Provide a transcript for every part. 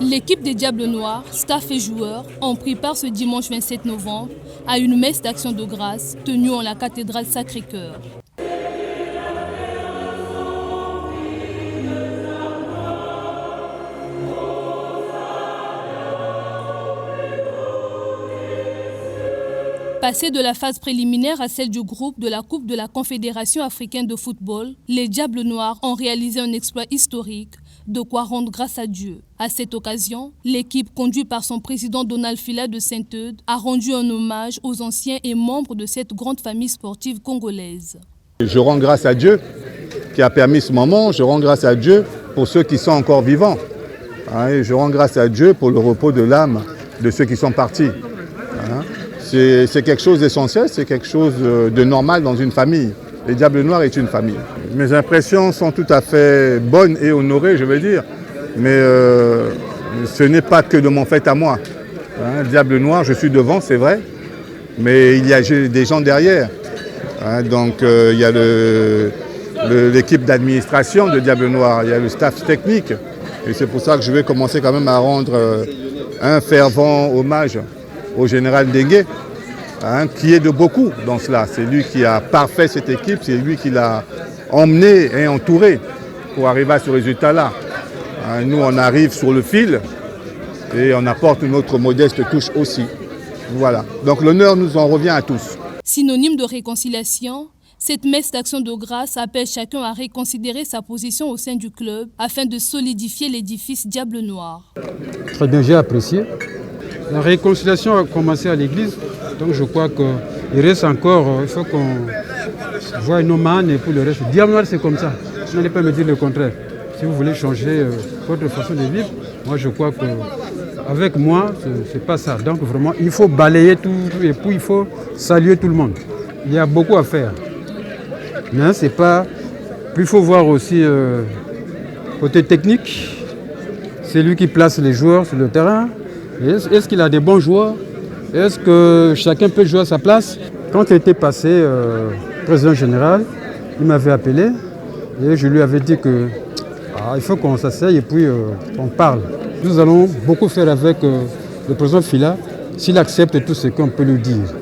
L'équipe des Diables Noirs, staff et joueurs, ont pris part ce dimanche 27 novembre à une messe d'action de grâce tenue en la cathédrale Sacré-Cœur. Passé de la phase préliminaire à celle du groupe de la Coupe de la Confédération africaine de football, les Diables Noirs ont réalisé un exploit historique, de quoi rendre grâce à Dieu. À cette occasion, l'équipe conduite par son président Donald Fila de Saint-Eudes a rendu un hommage aux anciens et membres de cette grande famille sportive congolaise. Je rends grâce à Dieu qui a permis ce moment, je rends grâce à Dieu pour ceux qui sont encore vivants. Et je rends grâce à Dieu pour le repos de l'âme de ceux qui sont partis. C'est quelque chose d'essentiel, c'est quelque chose de normal dans une famille. Les Diables Noirs est une famille. Mes impressions sont tout à fait bonnes et honorées, je veux dire. Mais ce n'est pas que de mon fait à moi. Diable Noir, je suis devant, c'est vrai. Mais il y a des gens derrière. Donc il y a l'équipe d'administration de Diable Noir, il y a le staff technique. Et c'est pour ça que je vais commencer quand même à rendre un fervent hommage au général Dengue, qui est de beaucoup dans cela. C'est lui qui a parfait cette équipe, c'est lui qui l'a emmené et entouré pour arriver à ce résultat-là. Nous, on arrive sur le fil et on apporte notre modeste touche aussi. Voilà. Donc l'honneur nous en revient à tous. Synonyme de réconciliation, cette messe d'action de grâce appelle chacun à reconsidérer sa position au sein du club afin de solidifier l'édifice Diable Noir. Très bien, j'ai apprécié. La réconciliation a commencé à l'église, donc je crois qu'il reste encore, il faut qu'on voie nos mannes et pour le reste. Diable Noir, c'est comme ça. Vous n'allez pas me dire le contraire. Si vous voulez changer votre façon de vivre, moi je crois qu'avec moi, c'est pas ça. Donc vraiment, il faut balayer tout et puis il faut saluer tout le monde. Il y a beaucoup à faire. Mais c'est pas. Puis il faut voir aussi côté technique. C'est lui qui place les joueurs sur le terrain. Est-ce qu'il a des bons joueurs? Est-ce que chacun peut jouer à sa place? Quand il était passé président général, il m'avait appelé et je lui avais dit que il faut qu'on s'asseye et puis on parle. Nous allons beaucoup faire avec le président Fila s'il accepte tout ce qu'on peut lui dire.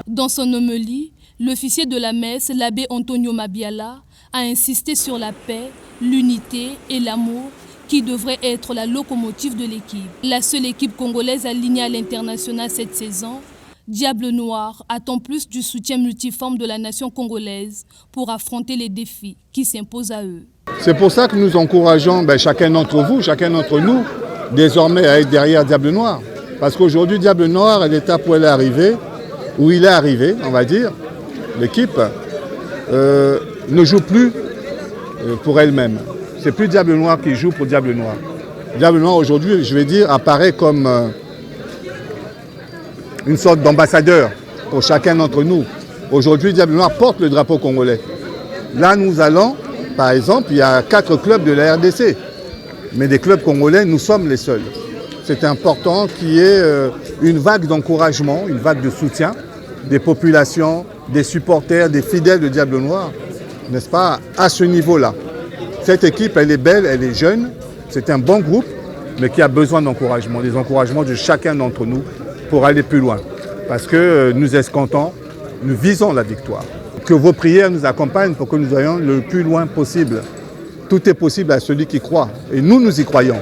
Dans son homélie, l'officier de la messe, l'abbé Antonio Mabiala, a insisté sur la paix, l'unité et l'amour qui devrait être la locomotive de l'équipe. La seule équipe congolaise alignée à l'international cette saison, Diable Noir attend plus du soutien multiforme de la nation congolaise pour affronter les défis qui s'imposent à eux. C'est pour ça que nous encourageons chacun d'entre vous, chacun d'entre nous, désormais à être derrière Diable Noir. Parce qu'aujourd'hui, Diable Noir, à l'étape où elle est arrivée, où il est arrivé, on va dire, l'équipe ne joue plus pour elle-même. C'est plus Diable Noir qui joue pour Diable Noir. Diable Noir aujourd'hui, je vais dire, apparaît comme une sorte d'ambassadeur pour chacun d'entre nous. Aujourd'hui, Diable Noir porte le drapeau congolais. Là, nous allons, par exemple, il y a 4 clubs de la RDC. Mais des clubs congolais, nous sommes les seuls. C'est important qu'il y ait une vague d'encouragement, une vague de soutien des populations, des supporters, des fidèles de Diable Noir, n'est-ce pas, à ce niveau-là. Cette équipe, elle est belle, elle est jeune, c'est un bon groupe, mais qui a besoin d'encouragement, des encouragements de chacun d'entre nous pour aller plus loin. Parce que nous escomptons, nous visons la victoire. Que vos prières nous accompagnent pour que nous ayons le plus loin possible. Tout est possible à celui qui croit, et nous, nous y croyons.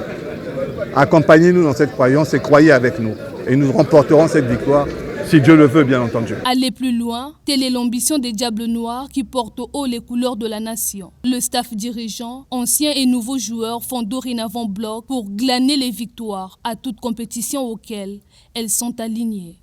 Accompagnez-nous dans cette croyance et croyez avec nous. Et nous remporterons cette victoire, si Dieu le veut, bien entendu. Aller plus loin, telle est l'ambition des Diables Noirs qui portent haut les couleurs de la nation. Le staff dirigeant, anciens et nouveaux joueurs font dorénavant bloc pour glaner les victoires à toute compétition auxquelles elles sont alignées.